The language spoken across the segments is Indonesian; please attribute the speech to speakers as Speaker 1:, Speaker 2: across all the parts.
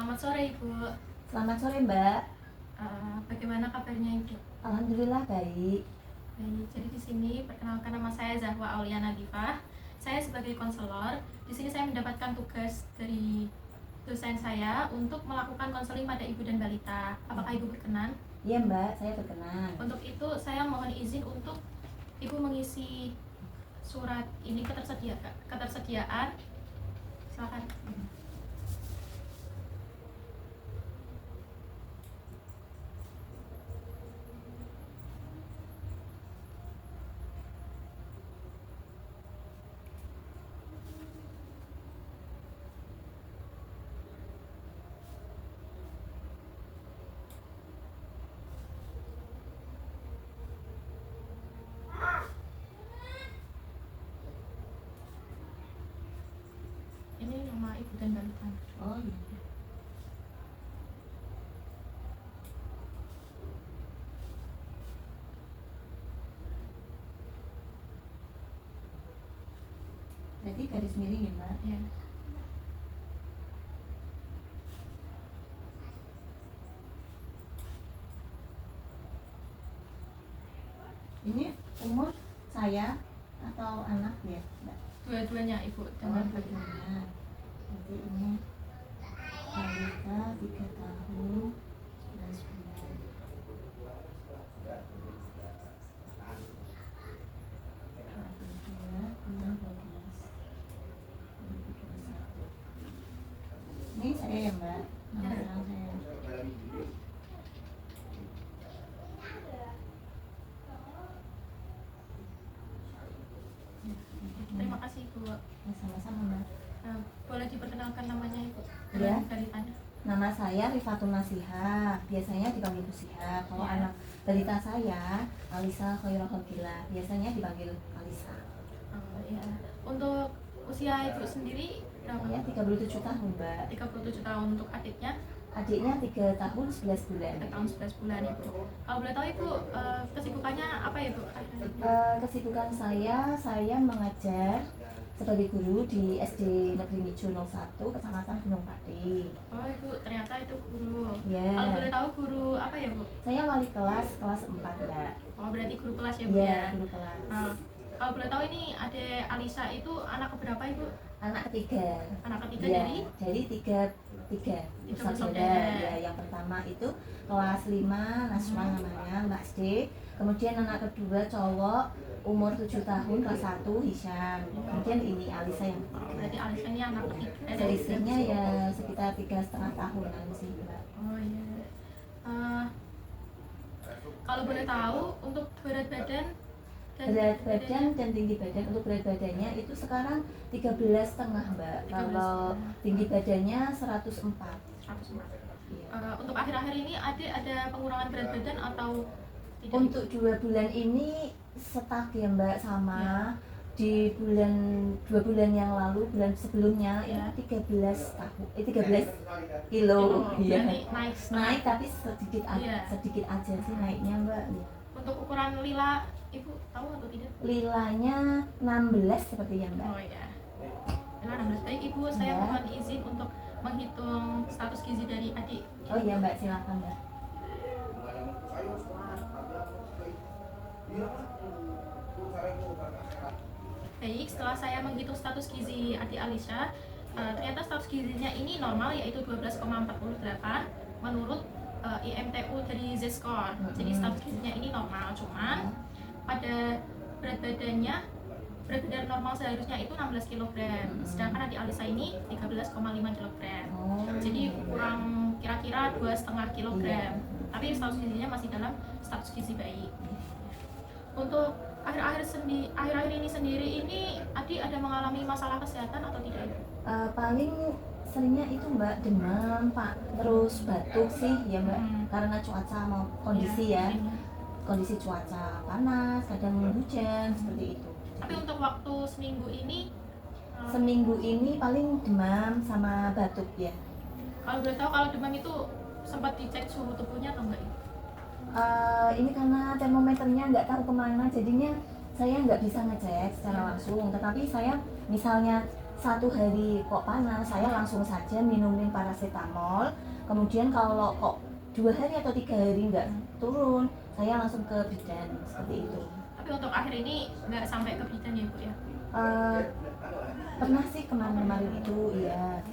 Speaker 1: Selamat sore Ibu.
Speaker 2: Selamat sore Mbak.
Speaker 1: Bagaimana kabarnya Ibu?
Speaker 2: Alhamdulillah baik.
Speaker 1: Baik, jadi di sini perkenalkan nama saya Zahwa Auliana Divah. Saya sebagai konselor. Di sini saya mendapatkan tugas dari dosen saya untuk melakukan konseling pada ibu dan balita. Apakah Ibu berkenan?
Speaker 2: Iya Mbak, saya berkenan.
Speaker 1: Untuk itu saya mohon izin untuk Ibu mengisi surat ini ketersediaan. Silakan. Ini nama ibu dan balita.
Speaker 2: Oh iya. Berarti garis miring ya Mbak?
Speaker 1: Ya.
Speaker 2: Ini umur saya atau anak ya Mbak?
Speaker 1: Dua-duanya Ibu dan balita.
Speaker 2: Dua-duanya. Jadi ini balita 3 tahun 11 bulan. Ini saya ya Mbak, nama sekarang saya.
Speaker 1: Terima kasih Ibu.
Speaker 2: Ya, sama-sama Mbak.
Speaker 1: Boleh diperkenalkan namanya Ibu
Speaker 2: Ya.
Speaker 1: dan balitanya?
Speaker 2: Nama saya Rifatun Nasihah, biasanya dipanggil Bu Sihah. Kalau
Speaker 1: Ya.
Speaker 2: anak balita saya Alisa Khairul Khalqillah, biasanya dipanggil Alisa.
Speaker 1: Ya. Untuk usia Ibu sendiri berapa?
Speaker 2: Saya 37 tahun Mbak.
Speaker 1: 37 tahun. Untuk adiknya
Speaker 2: Adiknya 3 tahun 11 bulan.
Speaker 1: 3 tahun 11 bulan Ibu. Kalau boleh tahu Ibu, kesibukannya apa ya Ibu?
Speaker 2: Kesibukan saya mengajar sebagai guru di SD Negeri Mijo 01, Kecamatan Gunung Pati.
Speaker 1: Oh Ibu, ternyata itu guru.
Speaker 2: Ya.
Speaker 1: Kalau boleh tahu guru apa ya Bu?
Speaker 2: Saya wali kelas 4 Mbak.
Speaker 1: Oh berarti guru kelas ya Bu
Speaker 2: Ya,
Speaker 1: ya?
Speaker 2: guru kelas.
Speaker 1: Kalau boleh tahu ini Ade Alisa itu anak keberapa Ibu?
Speaker 2: Anak ketiga.
Speaker 1: Anak ketiga
Speaker 2: Ya,
Speaker 1: dari?
Speaker 2: jadi tiga
Speaker 1: Tiga
Speaker 2: bersaudara.
Speaker 1: bersaudara.
Speaker 2: Ya, yang pertama itu kelas 5 Nasma namanya Mbak D. Kemudian anak kedua cowok umur 7 tahun kelas 1 Hisham. Kemudian ini Alisa yang
Speaker 1: Oh,
Speaker 2: ketiga.
Speaker 1: berarti Alisa ini anak ketiga dari
Speaker 2: Selisihnya ya sekitar 3,5 tahunan sih Mbak.
Speaker 1: Oh iya. Kalau boleh tahu untuk berat badan dan
Speaker 2: Berat badan dan tinggi badan, untuk berat badannya itu sekarang 13,5 Mbak.
Speaker 1: 13,5.
Speaker 2: Kalau tinggi badannya 104.
Speaker 1: 104.
Speaker 2: Iya.
Speaker 1: Untuk akhir-akhir ini ada pengurangan berat badan atau tidak?
Speaker 2: Untuk 2 bulan ini stuck ya Mbak, sama
Speaker 1: Ya.
Speaker 2: di 2 bulan yang lalu, bulan sebelumnya
Speaker 1: Ya.
Speaker 2: itu 13 kilo. Iya.
Speaker 1: Berarti naik setengah.
Speaker 2: Naik tapi
Speaker 1: Iya.
Speaker 2: sedikit aja sih naiknya Mbak.
Speaker 1: Untuk ukuran lila Ibu tahu atau tidak?
Speaker 2: Lilanya 16 sepertinya Mbak.
Speaker 1: Oh iya. Lila 16. Baik Ibu, saya
Speaker 2: Ya.
Speaker 1: mohon izin untuk menghitung status gizi dari adik.
Speaker 2: Oh iya Mbak, silakan Mbak.
Speaker 1: Baik, setelah saya menghitung status gizi adik Alisha, ternyata status gizinya ini normal, yaitu 12,48 menurut IMTU dari Z-score. Jadi status gizinya ini normal, cuman pada berat badannya, berat badan normal seharusnya itu 16 kg, sedangkan adik Alisa ini 13,5 kg.
Speaker 2: Oh.
Speaker 1: Jadi kurang kira-kira 2,5 kg.
Speaker 2: Iya.
Speaker 1: Tapi status gizinya masih dalam status gizi baik. Untuk akhir-akhir ini sendiri ini adik ada mengalami masalah kesehatan atau tidak?
Speaker 2: Paling seringnya itu Mbak demam Pak, terus batuk sih ya Mbak, karena cuaca mau kondisi ya, kondisi cuaca panas, kadang hujan seperti itu.
Speaker 1: Tapi untuk waktu seminggu ini
Speaker 2: Seminggu ini paling demam sama batuk ya.
Speaker 1: kalau boleh tahu, kalau demam itu sempat dicek suhu tubuhnya atau enggak?
Speaker 2: Ini karena termometernya nggak tahu kemana, jadinya saya nggak bisa ngecek secara langsung. Tetapi saya misalnya 1 hari kok panas, saya langsung saja minumin paracetamol. Kemudian kalau kok 2 hari atau 3 hari nggak turun, saya langsung ke bidan seperti itu.
Speaker 1: Tapi untuk akhir ini nggak sampai ke bidan ya Bu ya?
Speaker 2: Pernah sih kemarin itu, iya.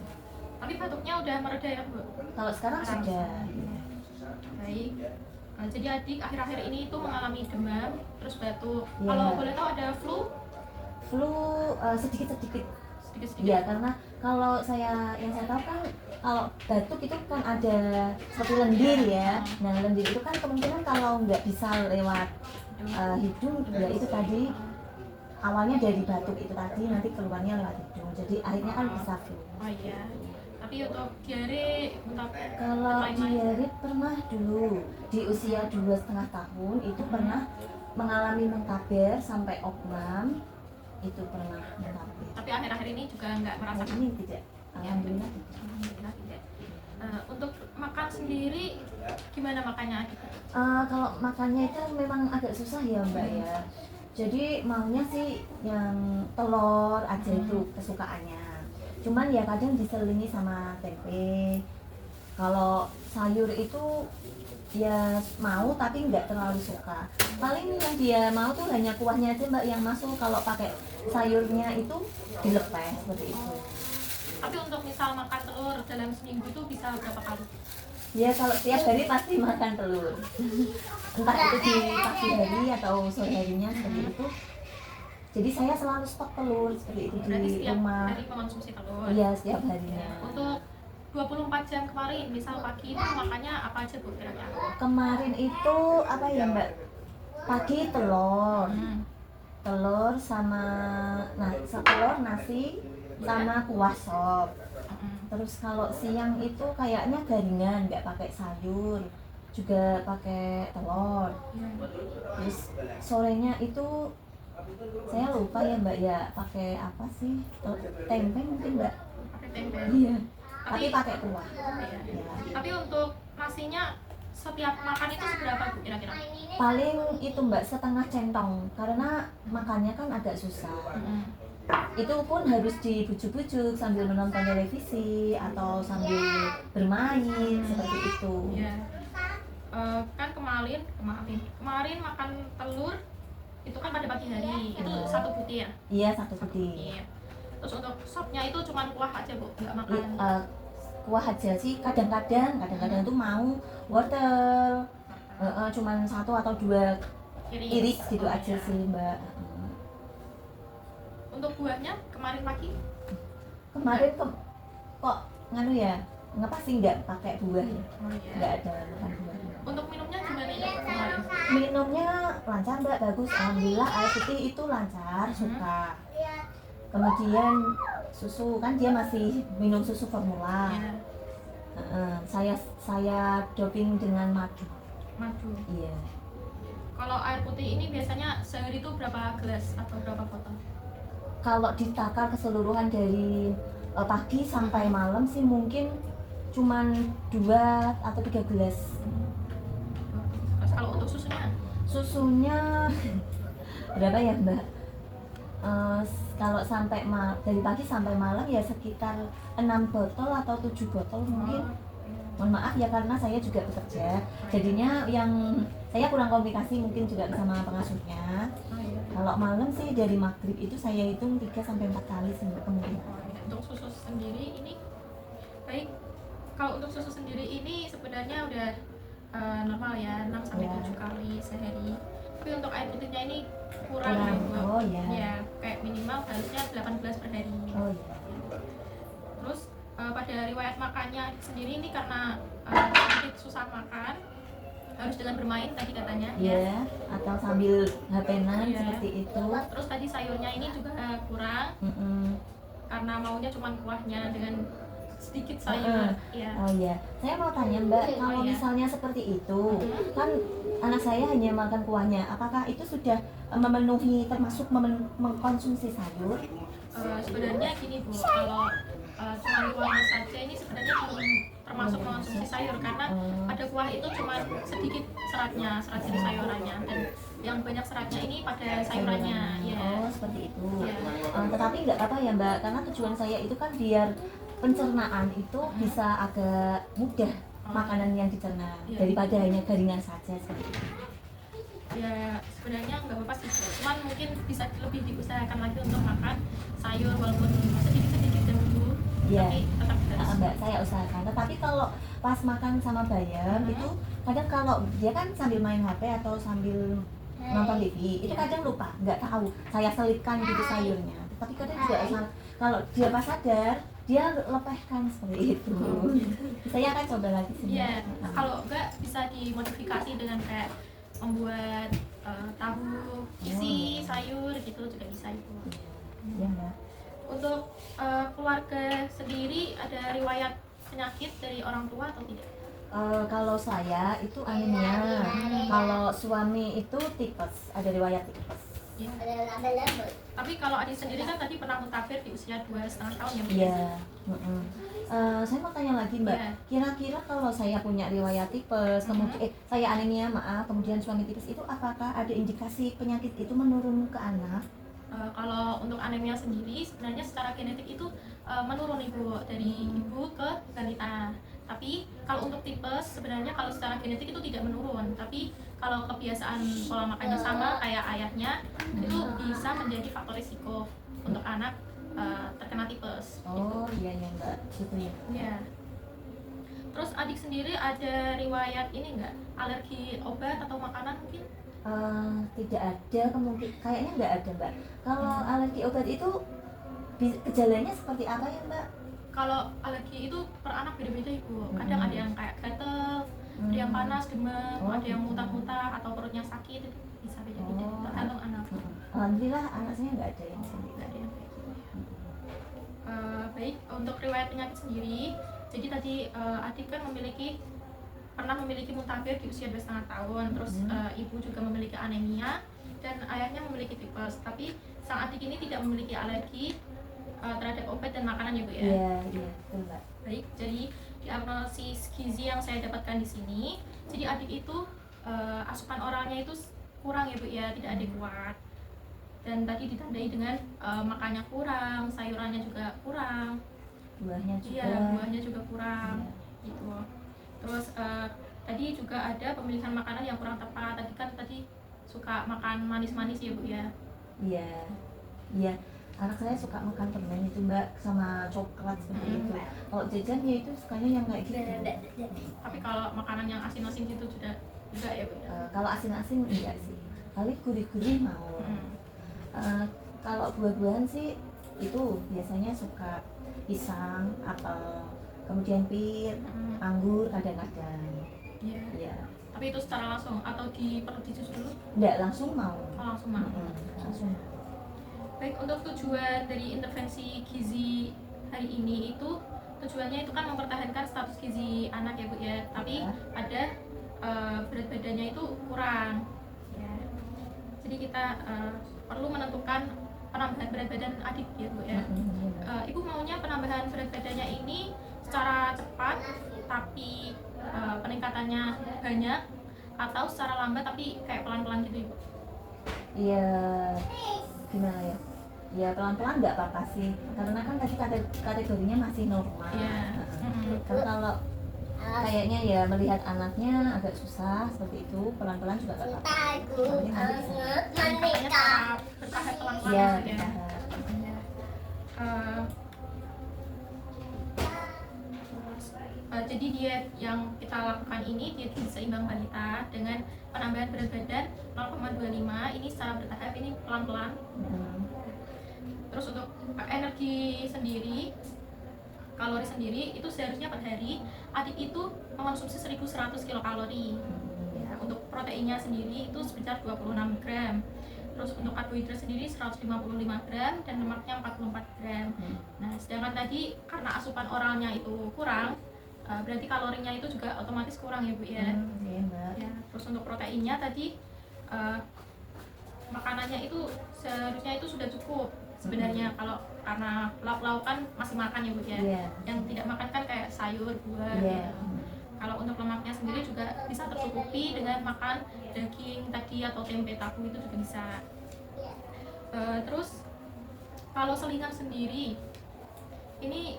Speaker 1: Tapi batuknya udah mereda ya Bu?
Speaker 2: Kalau sekarang sudah.
Speaker 1: Baik. Jadi adik akhir-akhir ini itu mengalami demam, terus batuk.
Speaker 2: Ya.
Speaker 1: Kalau boleh tahu ada flu?
Speaker 2: Flu sedikit-sedikit.
Speaker 1: Sedikit-sedikit.
Speaker 2: Ya, karena kalau yang saya tahu kan kalau batuk itu kan ada seperti lendir ya. Nah, lendir itu kan kemungkinan kalau nggak bisa lewat hidung, ya itu tadi awalnya dari batuk itu tadi, nanti keluarnya lewat hidung. Jadi akhirnya kan bisa flu.
Speaker 1: Oh iya. Tapi untuk diare, untuk
Speaker 2: Kalau
Speaker 1: lain-lain?
Speaker 2: diare pernah dulu di usia 2,5 tahun itu pernah mengalami muntaber sampai opnam, itu pernah muntaber.
Speaker 1: Tapi akhir-akhir ini juga nggak
Speaker 2: Nah,
Speaker 1: merasakan.
Speaker 2: ini tidak, alhamdulillah tidak.
Speaker 1: Alhamdulillah tidak. Untuk makan sendiri gimana makannya adik?
Speaker 2: Kalau makannya itu memang agak susah ya Mbak ya. Jadi maunya sih yang telur aja itu kesukaannya. Cuman ya kadang diselingi sama tempe. Kalau sayur itu ya mau tapi nggak terlalu suka. Paling yang dia mau tuh hanya kuahnya aja Mbak yang masuk. Kalau pakai sayurnya itu dilepeh seperti itu.
Speaker 1: Tapi untuk misal makan telur dalam seminggu itu bisa berapa kali?
Speaker 2: Ya kalau setiap hari pasti makan telur. Entah itu di pagi hari atau sore harinya seperti itu. Jadi saya selalu stok telur seperti itu
Speaker 1: Berarti
Speaker 2: di
Speaker 1: setiap
Speaker 2: rumah.
Speaker 1: hari mengonsumsi telur.
Speaker 2: Iya, setiap harinya.
Speaker 1: Untuk 24 jam kemarin, misal pagi itu makannya apa aja Bu kira-kira?
Speaker 2: Kemarin itu apa ya Mbak? Pagi telur. Telur sama telur, nasi sama kuah sop. Terus kalau siang itu kayaknya garingan, nggak pakai sayur, juga pakai telur. Terus sorenya itu saya lupa ya Mbak ya, pakai apa sih? Tempe mungkin Mbak?
Speaker 1: Pakai tempe.
Speaker 2: Iya.
Speaker 1: Tapi
Speaker 2: Tapi pakai kuah.
Speaker 1: iya.
Speaker 2: Ya.
Speaker 1: Tapi untuk nasinya setiap makan itu seberapa Bu kira-kira?
Speaker 2: Paling itu Mbak setengah centong, karena makannya kan agak susah. Itu pun harus dibujuk-bujuk sambil menonton televisi atau sambil bermain seperti itu.
Speaker 1: Iya. Kan kemarin makan telur itu kan pada pagi hari, itu
Speaker 2: Iya.
Speaker 1: 1 butir ya?
Speaker 2: Iya, 1 butir.
Speaker 1: Iya. Terus untuk sopnya itu cuma kuah aja Bu, nggak makan.
Speaker 2: Kuah aja sih, kadang-kadang tuh mau wortel, cuman 1 atau 2 iris gitu
Speaker 1: Oh,
Speaker 2: aja
Speaker 1: iya.
Speaker 2: sih Mbak.
Speaker 1: Untuk buahnya kemarin pagi
Speaker 2: Kemarin kok nganu ya, ngapa sih nggak pakai buah ya?
Speaker 1: iya.
Speaker 2: Nggak ada makan buah.
Speaker 1: Untuk minumnya gimana itu kemarin?
Speaker 2: Minumnya lancar Mbak, bagus, alhamdulillah. Air putih itu lancar, suka. Kemudian susu kan dia masih minum susu formula.
Speaker 1: Iya.
Speaker 2: Saya doping dengan madu.
Speaker 1: Madu.
Speaker 2: Iya.
Speaker 1: Kalau air putih ini biasanya sehari itu berapa gelas atau berapa botol?
Speaker 2: Kalau ditakar keseluruhan dari pagi sampai malam sih mungkin cuman 2 atau 3 gelas.
Speaker 1: Terus kalau untuk susunya?
Speaker 2: Susunya berapa ya Mbak? Kalau dari pagi sampai malam ya sekitar 6 botol atau 7 botol mungkin. Mohon maaf ya karena saya juga bekerja, jadinya yang saya kurang komunikasi mungkin juga sama pengasuhnya. Kalau malam sih dari maghrib itu saya hitung 3 sampai 4 kali kemungkinan.
Speaker 1: Untuk susu sendiri ini baik. Kalau untuk susu sendiri ini sebenarnya udah normal ya, 6 sampai 7 kali sehari. Tapi untuk air putihnya ini kurang ya, Bu.
Speaker 2: Oh ya.
Speaker 1: Ya, kayak minimal harusnya 18 per hari.
Speaker 2: Oh ya.
Speaker 1: Terus pada riwayat makannya sendiri ini karena sedikit susah makan, harus dengan bermain tadi katanya
Speaker 2: Iya, atau sambil HP-an
Speaker 1: Iya.
Speaker 2: seperti itu.
Speaker 1: Terus tadi sayurnya ini juga kurang karena maunya cuma kuahnya dengan sedikit sayur. Iya.
Speaker 2: Oh iya, saya mau tanya Mbak, kalau
Speaker 1: iya.
Speaker 2: misalnya seperti itu, kan anak saya hanya makan kuahnya, apakah itu sudah memenuhi termasuk mengkonsumsi sayur?
Speaker 1: Sebenarnya gini Bu, kalau cuma kuahnya saja ini sebenarnya belum termasuk mengonsumsi konsumsi sayur karena
Speaker 2: Oh.
Speaker 1: pada kuah itu cuma sedikit seratnya, serat dari sayurannya, dan yang banyak seratnya ini pada sayurannya. Ya.
Speaker 2: Oh, seperti itu.
Speaker 1: Ya.
Speaker 2: Tetapi nggak apa-apa ya Mbak, karena tujuan saya itu kan biar pencernaan itu bisa agak mudah makanan yang dicerna daripada hanya garingan saja seperti itu.
Speaker 1: Ya sebenarnya nggak apa-apa sih, cuman mungkin bisa lebih diusahakan lagi untuk makan sayur walaupun sedikit-sedikit dahulu,
Speaker 2: Iya.
Speaker 1: tapi tetap harus.
Speaker 2: Mbak, saya usahakan. Tetapi kalau pas makan sama bayam itu kadang kalau dia kan sambil main HP atau sambil nonton TV, itu kadang lupa, nggak tahu saya selipkan gitu sayurnya. Tapi kadang juga kalau dia pas sadar, dia lepehkan seperti itu. Saya akan coba lagi sih.
Speaker 1: Iya, kalau enggak bisa dimodifikasi dengan kayak membuat tahu isi sayur gitu juga bisa itu.
Speaker 2: Iya Mbak.
Speaker 1: Untuk keluarga sendiri ada riwayat penyakit dari orang tua atau tidak?
Speaker 2: Kalau saya itu anemia, kalau suami itu tipes, ada riwayat tipes.
Speaker 1: Ya. Tapi kalau adik sendiri kan tadi pernah mutafir di usia 2,5 tahun ya?
Speaker 2: Iya. Saya mau tanya lagi Mbak,
Speaker 1: Iya.
Speaker 2: kira-kira kalau saya punya riwayat tipes, kemudian saya anemia maaf, kemudian suami tipes itu apakah ada indikasi penyakit itu menurun ke anak?
Speaker 1: Kalau untuk anemia sendiri sebenarnya secara genetik itu menurun ibu dari ibu ke balita. Tapi kalau untuk tipes sebenarnya kalau secara genetik itu tidak menurun, tapi kalau kebiasaan pola makannya sama kayak ayahnya itu bisa menjadi faktor risiko untuk anak terkena tipes.
Speaker 2: Oh iya ya Mbak, gitu ya.
Speaker 1: Ya. Terus adik sendiri ada riwayat ini enggak, alergi obat atau makanan mungkin?
Speaker 2: Tidak ada, kemungkinan kayaknya nggak ada Mbak. Kalau alergi obat itu gejalanya seperti apa ya Mbak?
Speaker 1: Kalau alergi itu per anak beda-beda ibu. Kadang ada yang kayak gatel, ada yang panas, demam, ada yang muntah-muntah atau perutnya sakit, itu bisa beda-beda. Tergantung anak.
Speaker 2: Alhamdulillah anak saya nggak ada yang sendiri.
Speaker 1: Nggak ada yang kayak gitu. Baik, untuk riwayat penyakit sendiri, jadi tadi adik kan pernah memiliki muntahir di usia 2,5 tahun, terus ibu juga memiliki anemia dan ayahnya memiliki tipes, tapi sang adik ini tidak memiliki alergi terhadap obat dan makanan ya Bu ya?
Speaker 2: Iya, betul Mbak.
Speaker 1: Baik, jadi diagnosis gizi yang saya dapatkan di sini, jadi adik itu asupan oralnya itu kurang ya Bu ya, tidak adekuat. Dan tadi ditandai dengan makannya kurang, sayurannya juga kurang,
Speaker 2: Buahnya juga.
Speaker 1: iya, buahnya juga kurang, gitu. Terus tadi juga ada pemilihan makanan yang kurang tepat. Tadi suka makan manis-manis ya Bu ya?
Speaker 2: Iya, iya. Anak saya suka makan permen itu Mbak, sama coklat seperti itu. Kalau jajan ya itu sukanya yang kayak gitu.
Speaker 1: Tapi kalau makanan yang asin-asin gitu juga ya Bu ya?
Speaker 2: Kalau asin-asin enggak sih. Kali gurih-gurih mau. Kalau buah-buahan sih itu biasanya suka pisang, apel, kemudian pir, anggur kadang-kadang.
Speaker 1: Iya.
Speaker 2: Iya.
Speaker 1: Tapi itu secara langsung atau perlu dijus dulu?
Speaker 2: Enggak langsung mau.
Speaker 1: Oh, langsung mau.
Speaker 2: Langsung.
Speaker 1: Baik, untuk tujuan dari intervensi gizi hari ini itu tujuannya itu kan mempertahankan status gizi anak ya Bu ya. Tapi ada berat badannya itu kurang. Ya. Jadi kita perlu menentukan penambahan berat badan adik ya Bu ya. Ibu maunya penambahan berat badannya ini secara cepat tapi peningkatannya banyak, atau secara lambat tapi kayak pelan-pelan gitu Ibu?
Speaker 2: Iya, gimana ya? Ya pelan-pelan nggak apa-apa sih, karena kan tadi kategorinya masih normal.
Speaker 1: Iya.
Speaker 2: Kan kalau kayaknya ya melihat anaknya agak susah seperti itu, pelan-pelan juga nggak apa-apa.
Speaker 1: Peningkatannya tetap bertahap pelan-pelan
Speaker 2: Iya,
Speaker 1: gitu ya. Jadi diet yang kita lakukan ini diet gizi seimbang balita dengan penambahan berat badan 0,25 ini secara bertahap, ini pelan-pelan. Terus untuk energi sendiri, kalori sendiri itu seharusnya per hari adik itu mengonsumsi 1.100 kilokalori. Ya, untuk proteinnya sendiri itu sekitar 26 gram. Terus untuk karbohidrat sendiri 155 gram dan lemaknya 44 gram. Nah, sedangkan tadi karena asupan oralnya itu kurang, berarti kalorinya itu juga otomatis kurang ya Bu ya. Ya, terus untuk proteinnya tadi makanannya itu seharusnya itu sudah cukup sebenarnya. Kalau karena lauk-lauk kan masih makan ya Bu ya. Yang tidak makan kan kayak sayur, buah gitu. bisa tercukupi dengan makan daging tadi atau tempe tahu itu juga bisa. Terus kalau selingan sendiri, ini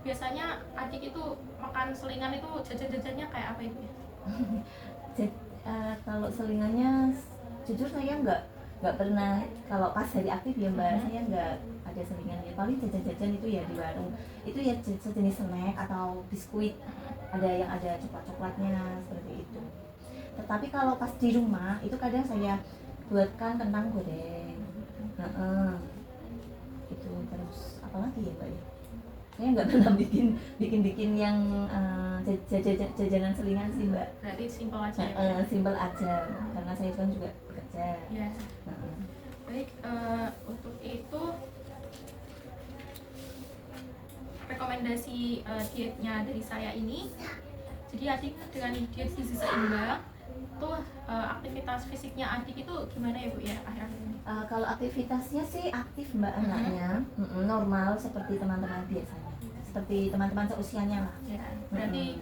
Speaker 1: biasanya adik itu makan selingan itu jajan-jajannya kayak apa itu ya?
Speaker 2: Kalau selingannya jujur saya nggak pernah, kalau pas hari aktif ya mbak, saya nggak ada selingannya. Paling jajan-jajan itu ya di warung, itu ya sejenis snack atau biskuit, ada yang ada coklat-coklatnya seperti itu. Tetapi kalau pas di rumah itu kadang saya buatkan kentang goreng. Itu terus apalagi ya mbak ya, saya nggak pernah bikin yang jajanan selingan sih mbak.
Speaker 1: Berarti simpel aja ya?
Speaker 2: Simpel aja, karena saya kan juga bekerja.
Speaker 1: Ya. Baik, untuk itu rekomendasi dietnya dari saya ini, jadi adik dengan diet gizi seimbang tuh, aktivitas fisiknya adik itu gimana ya bu ya akhir-akhir ini?
Speaker 2: Kalau aktivitasnya sih aktif mbak, anaknya normal seperti teman-teman biasanya, seperti teman-teman seusianya lah.
Speaker 1: Ya, berarti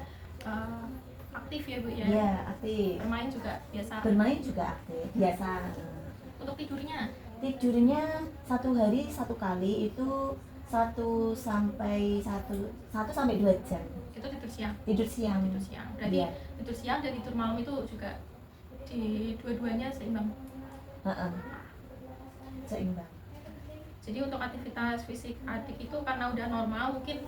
Speaker 1: aktif ya bu ya?
Speaker 2: Iya aktif.
Speaker 1: Bermain juga biasa?
Speaker 2: Bermain juga aktif biasa.
Speaker 1: Untuk tidurnya?
Speaker 2: Tidurnya 1 hari 1 kali, itu 1 sampai 2 jam.
Speaker 1: Itu tidur siang?
Speaker 2: Tidur siang.
Speaker 1: Tidur siang. Berarti
Speaker 2: Iya.
Speaker 1: tidur siang dan tidur malam itu juga di dua-duanya seimbang?
Speaker 2: Seimbang.
Speaker 1: Jadi untuk aktivitas fisik adik itu karena udah normal, mungkin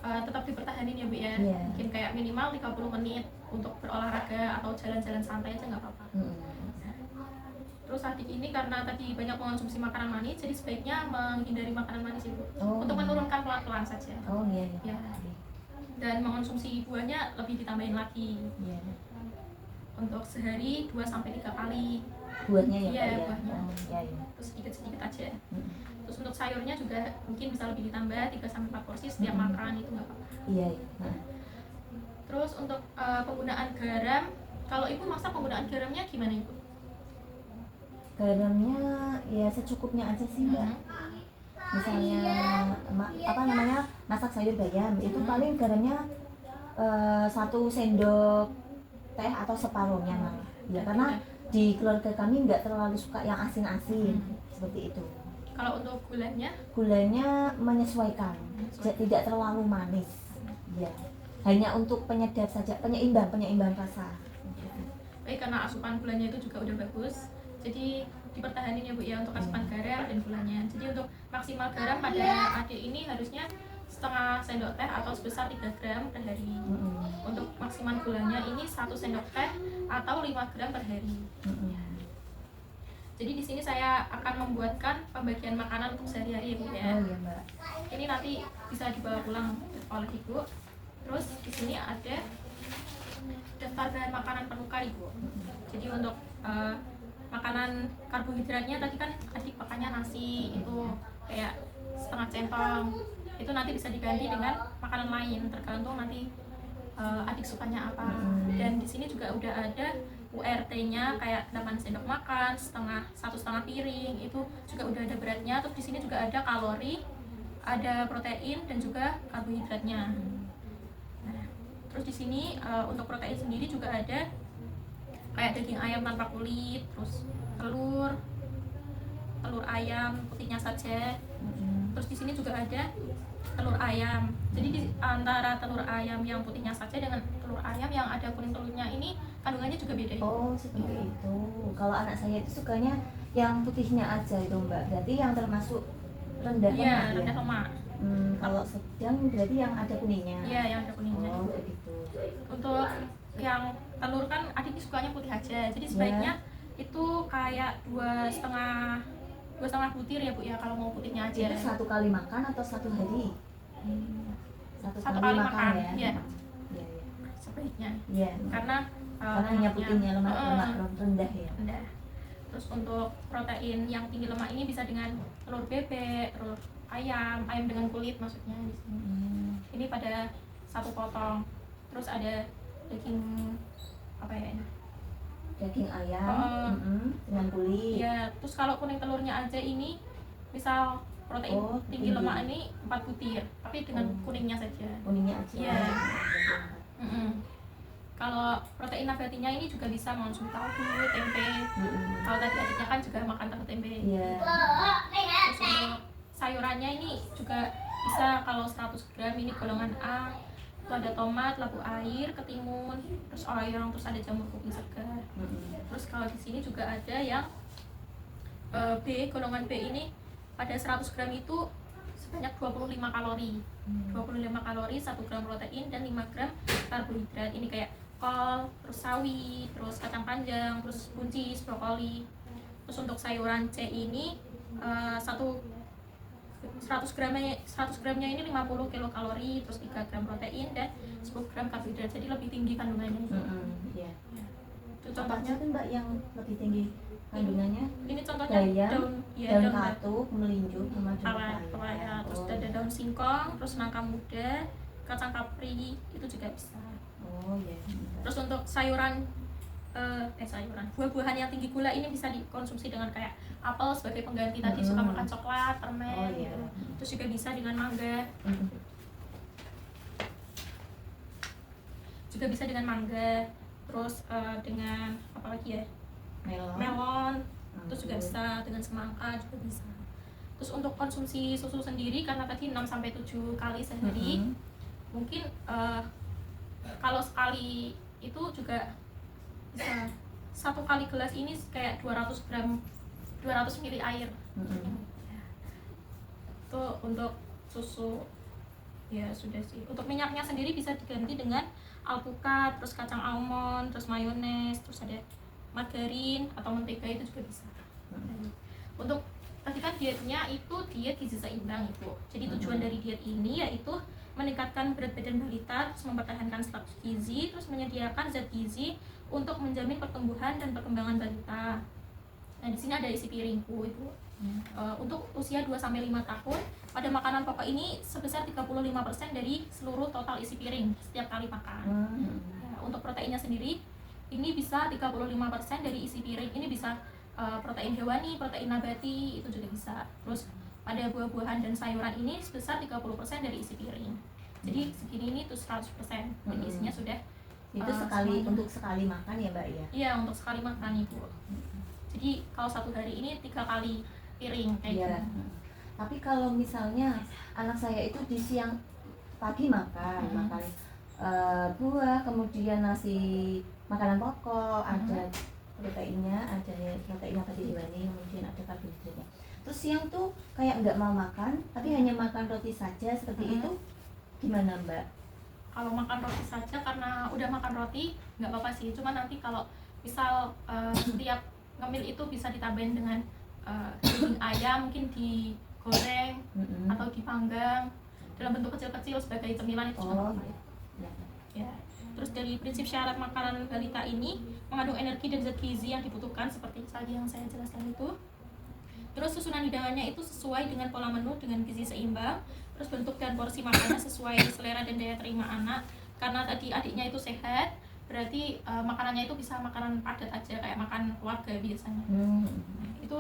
Speaker 1: tetap dipertahanin ya bu ya?
Speaker 2: Yeah.
Speaker 1: Mungkin kayak minimal 30 menit untuk berolahraga atau jalan-jalan santai aja nggak apa-apa. Terus adik ini karena tadi banyak mengonsumsi makanan manis, jadi sebaiknya menghindari makanan manis ibu. Untuk menurunkan pelan-pelan saja.
Speaker 2: Iya.
Speaker 1: Ya. Dan mengonsumsi buahnya lebih ditambahin lagi.
Speaker 2: Iya.
Speaker 1: Untuk sehari 2-3 kali.
Speaker 2: Buahnya ya
Speaker 1: Iya,
Speaker 2: mbak
Speaker 1: buahnya.
Speaker 2: Ya.
Speaker 1: Terus sedikit-sedikit aja. Terus untuk sayurnya juga mungkin bisa lebih ditambah 3-4 porsi setiap makan, itu nggak apa-apa.
Speaker 2: Iya.
Speaker 1: Terus untuk penggunaan garam, kalau ibu masak penggunaan garamnya gimana ibu?
Speaker 2: Garamnya ya secukupnya aja sih mbak. Misalnya masak sayur bayam, itu paling garamnya 1 sendok teh atau separuhnya malah. Ya karena di keluarga kami nggak terlalu suka yang asin-asin seperti itu.
Speaker 1: Kalau untuk gulanya?
Speaker 2: Gulanya menyesuaikan, tidak terlalu manis. Ya, hanya untuk penyedap saja, penyeimbang rasa.
Speaker 1: Baik, karena asupan gulanya itu juga udah bagus, jadi dipertahanin ya bu ya untuk asupan garam dan gulanya. Jadi untuk maksimal garam pada adik ini harusnya setengah sendok teh atau sebesar 3 gram per hari. Untuk maksimal gulanya ini 1 sendok teh atau 5 gram per hari. Jadi di sini saya akan membuatkan pembagian makanan untuk sehari-hari ya bu ya.
Speaker 2: Oh iya mbak.
Speaker 1: Ini nanti bisa dibawa pulang oleh ibu. Terus di sini ada daftar bahan makanan penuka ibu. Jadi untuk makanan karbohidratnya tadi kan adik makannya nasi, itu kayak setengah centong, itu nanti bisa diganti dengan makanan lain tergantung nanti adik sukanya apa. Dan di sini juga udah ada URT-nya kayak 8 sendok makan, 1,5 piring, itu juga udah ada beratnya. Terus di sini juga ada kalori, ada protein dan juga karbohidratnya. Nah, terus di sini untuk protein sendiri juga ada kayak daging ayam tanpa kulit, terus telur ayam putihnya saja. Terus di sini juga ada telur ayam. Jadi di antara telur ayam yang putihnya saja dengan telur ayam yang ada kuning telurnya ini kandungannya juga beda.
Speaker 2: Oh seperti itu. Kalau anak saya itu sukanya yang putihnya aja itu mbak. Berarti yang termasuk rendah lemak.
Speaker 1: Iya, rendah lemak.
Speaker 2: Kalau sedang berarti yang ada kuningnya.
Speaker 1: Iya, yang ada kuningnya.
Speaker 2: Oh begitu.
Speaker 1: Untuk yang telur kan adik sukanya putih aja. Jadi sebaiknya itu kayak 2,5 butir ya bu ya kalau mau putihnya aja.
Speaker 2: Itu 1 kali makan atau 1 hari?
Speaker 1: 1 kali makan ya.
Speaker 2: Iya.
Speaker 1: Sebaiknya.
Speaker 2: Iya.
Speaker 1: Karena
Speaker 2: hanya putihnya lemak rendah ya.
Speaker 1: Rendah. Terus untuk protein yang tinggi lemak ini bisa dengan telur bebek, telur ayam dengan kulit maksudnya di sini. Ini pada 1 potong. Terus ada daging apa ya ini?
Speaker 2: Daging ayam dengan kulit.
Speaker 1: Iya, terus kalau kuning telurnya aja ini misal protein tinggi lemak ini 4 butir, tapi dengan kuningnya saja.
Speaker 2: Kuningnya aja.
Speaker 1: Iya. Kalau protein nabatinya ini juga bisa mengonsumsi tahu, tempe. Kalau tadi adiknya kan juga makan tahu tempe.
Speaker 2: Iya.
Speaker 1: Terus untuk sayurannya ini juga bisa, kalau 100 gram ini golongan A itu ada tomat, labu air, ketimun, terus oyong, terus ada jamur kuping segar. Terus kalau di sini juga ada yang B, golongan B ini pada 100 gram itu sebanyak 25 kalori. 25 kalori, 1 gram protein dan 5 gram karbohidrat. Ini kayak kol, terus sawi, terus kacang panjang, terus buncis, brokoli. Terus untuk sayuran C ini 100 gramnya ini 50 kilokalori, terus 3 gram protein dan 10 gram karbohidrat. Jadi lebih tinggi kandungannya.
Speaker 2: Iya.
Speaker 1: Itu
Speaker 2: Contohnya
Speaker 1: contohnya.
Speaker 2: kan Mbak yang lebih tinggi kandungannya?
Speaker 1: Ini contohnya
Speaker 2: Bayam, daun katuk, melinjo, sama daun
Speaker 1: pepaya, terus ada daun singkong, terus nangka muda, kacang kapri, itu juga bisa.
Speaker 2: Oh iya.
Speaker 1: Terus untuk sayuran buah-buahan yang tinggi gula ini bisa dikonsumsi dengan kayak apel sebagai pengganti tadi suka makan coklat, permen.
Speaker 2: Oh iya.
Speaker 1: Gitu. Terus juga bisa dengan mangga. Juga bisa dengan mangga. Terus dengan apa lagi ya? Melon. Terus juga bisa dengan semangka juga bisa. Terus untuk konsumsi susu sendiri karena tadi 6 sampai 7 kali sehari. Mungkin kalau sekali itu juga bisa 1 kali gelas ini kayak 200 ml air. Itu untuk susu. Ya sudah sih. Untuk minyaknya sendiri bisa diganti dengan alpukat, terus kacang almond, terus mayones, terus ada margarin atau mentega, itu juga bisa. Untuk tadi kan dietnya itu diet gizi seimbang itu. Jadi tujuan dari diet ini yaitu meningkatkan berat badan balita, terus mempertahankan status gizi, terus menyediakan zat gizi untuk menjamin pertumbuhan dan perkembangan balita. Nah, di sini ada isi piringku itu. Untuk usia 2 sampai 5 tahun, pada makanan pokok ini sebesar 35% dari seluruh total isi piring setiap kali makan. Nah, untuk proteinnya sendiri ini bisa 35% dari isi piring. Ini bisa protein hewani, protein nabati, itu juga bisa. Terus pada buah-buahan dan sayuran ini sebesar 30% dari isi piring. Jadi segini ini tuh 100%. Jadi isinya sudah
Speaker 2: itu sekali untuk sekali makan ya Mbak ya?
Speaker 1: Iya, untuk sekali makan Ibu. Jadi kalau 1 hari ini 3 kali piring kayak gitu.
Speaker 2: Tapi kalau misalnya anak saya itu di siang pagi makan buah, kemudian nasi, makanan pokok, ada proteinnya, ada protein nabati hewani, kemudian ada karbohidratnya. Terus siang tuh kayak nggak mau makan, tapi hanya makan roti saja seperti itu, gimana Mbak?
Speaker 1: Kalau makan roti saja karena udah makan roti nggak apa-apa sih. Cuma nanti kalau misal setiap ngemil itu bisa ditambahin dengan daging ayam, mungkin digoreng atau dipanggang dalam bentuk kecil-kecil sebagai cemilan, itu juga apa ya. Terus dari prinsip syarat makanan balita ini mengandung energi dan zat gizi yang dibutuhkan seperti tadi yang saya jelaskan itu. Terus susunan hidangannya itu sesuai dengan pola menu dengan gizi seimbang. Terus bentuk dan porsi makannya sesuai selera dan daya terima anak. Karena tadi adiknya itu sehat, berarti makanannya itu bisa makanan padat aja kayak makan keluarga biasanya. Nah, itu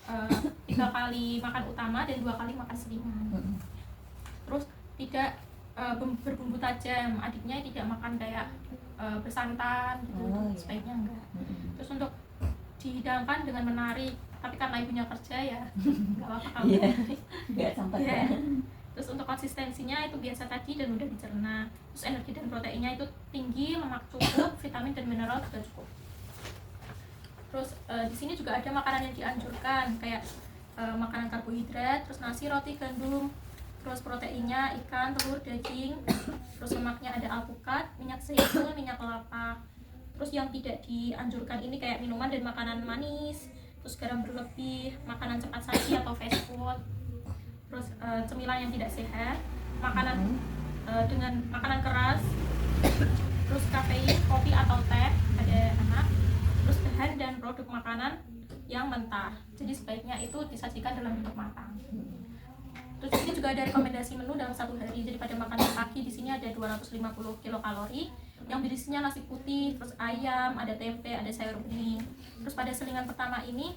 Speaker 1: 3 kali makan utama dan 2 kali makan selingan. Terus tidak berbumbu tajam, adiknya tidak makan kayak bersantan gitu, sebaiknya enggak. Terus untuk dihidangkan dengan menarik, tapi karena ibunya kerja ya nggak apa-apa kalau
Speaker 2: nggak sampai
Speaker 1: Terus untuk konsistensinya itu biasa tadi dan mudah dicerna. Terus energi dan proteinnya itu tinggi, lemak cukup, vitamin dan mineral juga cukup. Terus di sini juga ada makanan yang dianjurkan kayak makanan karbohidrat, terus nasi, roti, gandum. Terus proteinnya ikan, telur, daging. Terus lemaknya ada alpukat, minyak zaitun, minyak kelapa. Terus yang tidak dianjurkan ini kayak minuman dan makanan manis, terus garam berlebih, makanan cepat saji atau fast food. Terus cemilan yang tidak sehat, makanan dengan makanan keras, terus kafein, kopi atau teh pada anak, terus bahan dan produk makanan yang mentah. Jadi sebaiknya itu disajikan dalam bentuk matang. Terus ini juga ada rekomendasi menu dalam 1 hari. Jadi pada makanan pagi di sini ada 250 kilokalori yang berisinya nasi putih, terus ayam, ada tempe, ada sayur bening. Terus pada selingan pertama ini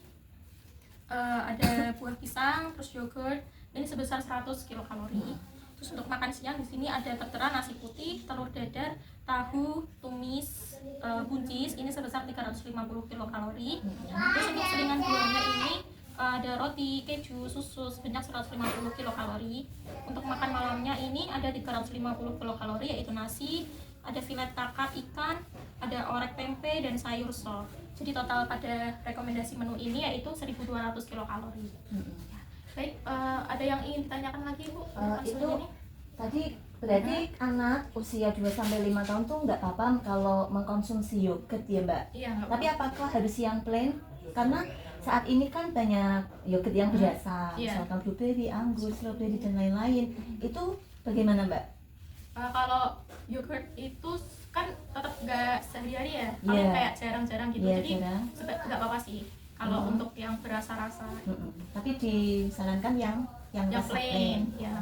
Speaker 1: ada buah pisang, terus yogurt. Ini sebesar 100 kilokalori. Terus untuk makan siang di sini ada tertera nasi putih, telur dadar, tahu, tumis, buncis ini sebesar 350 kilokalori. Terus untuk selingan buahnya ini ada roti, keju, susu sebanyak 150 kilokalori. Untuk makan malamnya ini ada 350 kilokalori yaitu nasi, ada filet kakap ikan, ada orek tempe dan sayur sop. Jadi total pada rekomendasi menu ini yaitu 1.200 kilokalori. Baik, ada yang ingin ditanyakan lagi Bu?
Speaker 2: Itu tadi berarti anak usia 2-5 tahun tuh nggak apa-apa kalau mengkonsumsi yogurt ya Mbak?
Speaker 1: Iya, nggak
Speaker 2: Tapi
Speaker 1: apa-apa.
Speaker 2: apakah harus yang plain? Karena saat ini kan banyak yogurt yang biasa,
Speaker 1: Iya.
Speaker 2: misalkan blueberry, anggur, strawberry dan lain-lain. Itu bagaimana Mbak?
Speaker 1: Kalau yogurt itu kan tetap nggak sehari-hari ya, paling
Speaker 2: Iya.
Speaker 1: kayak jarang-jarang gitu,
Speaker 2: Iya,
Speaker 1: jadi
Speaker 2: jarang.
Speaker 1: nggak apa-apa sih kalau untuk yang berasa-rasa
Speaker 2: Tapi disarankan yang
Speaker 1: yang
Speaker 2: rasa
Speaker 1: plain ya.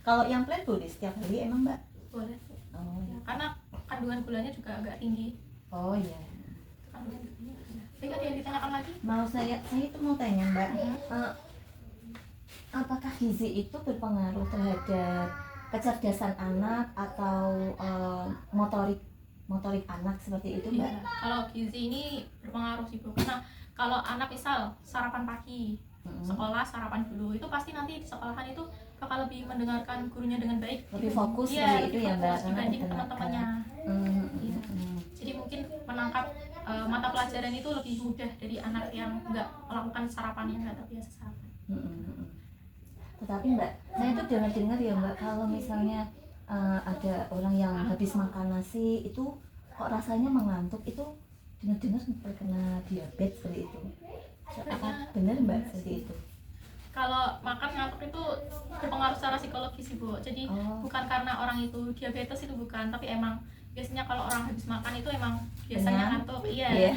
Speaker 2: Kalau yang plain boleh setiap hari emang Mbak?
Speaker 1: Boleh.
Speaker 2: Oh
Speaker 1: Ya, karena kandungan gulanya juga agak tinggi.
Speaker 2: oh iya.
Speaker 1: Kandungan gulanya ada. Baik, ada yang ditanyakan lagi?
Speaker 2: Saya itu mau tanya Mbak, apakah gizi itu berpengaruh terhadap kecerdasan anak atau motorik anak seperti itu Mbak?
Speaker 1: Iya, kalau gizi ini berpengaruh sih Bu, karena kalau anak misal sarapan pagi, sekolah sarapan dulu, itu pasti nanti di sekolahan itu bakal lebih mendengarkan gurunya dengan baik,
Speaker 2: Lebih fokus
Speaker 1: iya,
Speaker 2: dari
Speaker 1: lebih
Speaker 2: itu ya Mbak,
Speaker 1: fokus
Speaker 2: karena
Speaker 1: dibanding
Speaker 2: ditenangkan.
Speaker 1: teman-temannya. Iya. Jadi mungkin menangkap mata pelajaran itu lebih mudah dari anak yang nggak melakukan sarapan, yang nggak terbiasa sarapan.
Speaker 2: Tetapi Mbak, saya tuh dengar ya Mbak, kalau misalnya ada orang yang habis makan nasi itu kok rasanya mengantuk, itu dengar-dengar terkena diabetes seperti itu. Apa benar Mbak seperti itu?
Speaker 1: Kalau makan ngantuk itu berpengaruh secara psikologis sih Bu. Jadi bukan karena orang itu diabetes, itu bukan, tapi emang biasanya kalau orang habis makan itu emang biasanya
Speaker 2: Kenyang?
Speaker 1: ngantuk. Iya.
Speaker 2: Iya.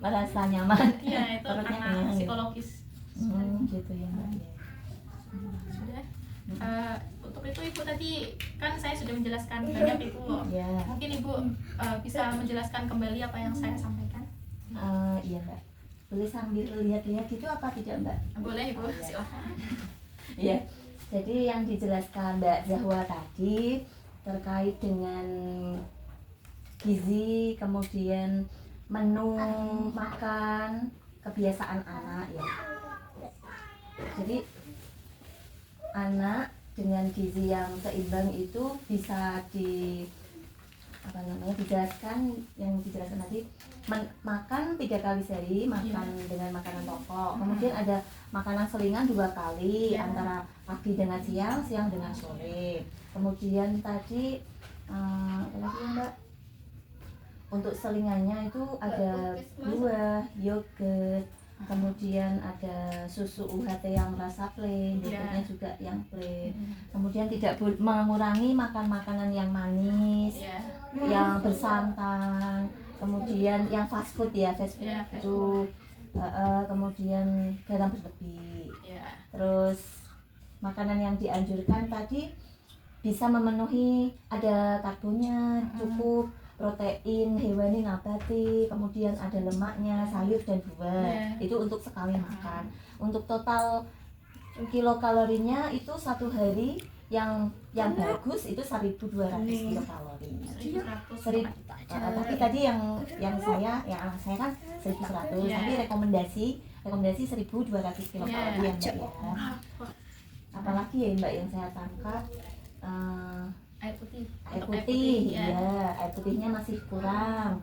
Speaker 2: Merasa nyaman.
Speaker 1: Iya, itu
Speaker 2: Perutnya
Speaker 1: karena
Speaker 2: kenyang, ya?
Speaker 1: psikologis.
Speaker 2: Gitu ya Mbak.
Speaker 1: Sudah. Untuk itu Ibu tadi kan saya sudah menjelaskan banyak Ibu.
Speaker 2: Iya.
Speaker 1: Mungkin Ibu bisa menjelaskan kembali apa yang saya sampaikan.
Speaker 2: Iya Mbak. Boleh sambil lihat-lihat gitu apa tidak Mbak?
Speaker 1: Boleh Ibu, silakan.
Speaker 2: Iya. Jadi yang dijelaskan Mbak Zahwa tadi terkait dengan gizi, kemudian menu makan, kebiasaan anak ya. Jadi anak dengan gizi yang seimbang itu bisa dijelaskan yang dijelaskan tadi, makan 3 kali sehari, makan dengan makanan pokok, kemudian ada makanan selingan 2 kali antara pagi dengan siang, siang dengan sore. Kemudian tadi apa lagi ya Mbak, untuk selingannya itu ada buah, yogurt, kemudian ada susu UHT yang rasa plain, yogurtnya juga yang plain. Kemudian tidak mengurangi makan makanan yang manis, yang bersantan, kemudian yang fast food itu, kemudian garam berlebih. Terus makanan yang dianjurkan tadi bisa memenuhi, ada karbonnya cukup, protein hewani nabati, kemudian ada lemaknya, sayur dan buah. Itu untuk sekali makan. Untuk total kilokalorinya itu 1 hari yang bagus itu 1.200 kilokalori. 1.000. Tapi tadi yang anak saya kan 1.100, tapi rekomendasi 1.200 kilokalori ya Mbak ya. Apalagi ya Mbak yang saya tangkap,
Speaker 1: air putih,
Speaker 2: iya, air putihnya masih kurang.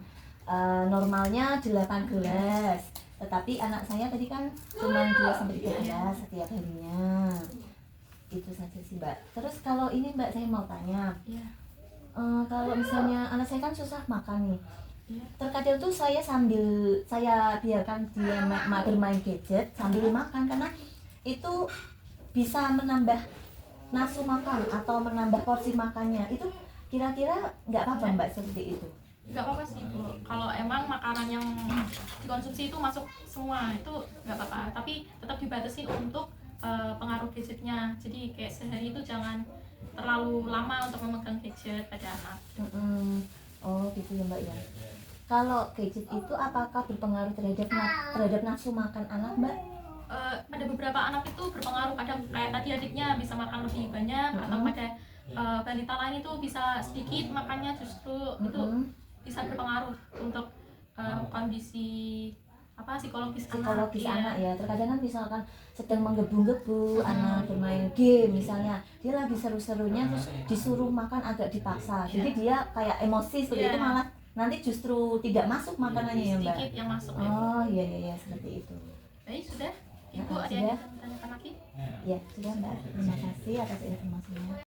Speaker 2: Normalnya 8 gelas, tetapi anak saya tadi kan cuma 2-3 gelas setiap harinya. Itu saja sih Mbak. Terus kalau ini Mbak, saya mau tanya, kalau misalnya anak saya kan susah makan nih, terkadang tuh saya biarkan dia bermain gadget sambil makan, karena itu bisa menambah nafsu makan atau menambah porsi makannya. Itu kira-kira nggak apa-apa Mbak seperti itu?
Speaker 1: Nggak apa-apa sih Bu, kalau emang makanan yang dikonsumsi itu masuk semua, itu nggak apa-apa, tapi tetap dibatasi untuk pengaruh gadgetnya. Jadi kayak sehari itu jangan terlalu lama untuk memegang gadget pada anak.
Speaker 2: Oh gitu ya Mbak ya. Kalau gadget itu apakah berpengaruh terhadap nafsu makan anak Mbak?
Speaker 1: pada beberapa anak itu berpengaruh, kadang kayak tadi adiknya bisa makan lebih banyak, atau pada balita lain itu bisa sedikit makannya, justru itu bisa berpengaruh untuk kondisi psikologis
Speaker 2: anak ya. Terkadang kan misalkan sedang menggebu-gebu, anak bermain game misalnya, dia lagi seru-serunya terus disuruh makan agak dipaksa, jadi dia kayak emosi seperti itu, malah nanti justru tidak masuk makanannya ya Mbak.
Speaker 1: Sedikit yang masuk.
Speaker 2: Oh iya seperti itu.
Speaker 1: Baik, sudah. Ibu ada
Speaker 2: sudah.
Speaker 1: yang ditanyakan lagi?
Speaker 2: Ya sudah Mbak, terima kasih atas informasinya.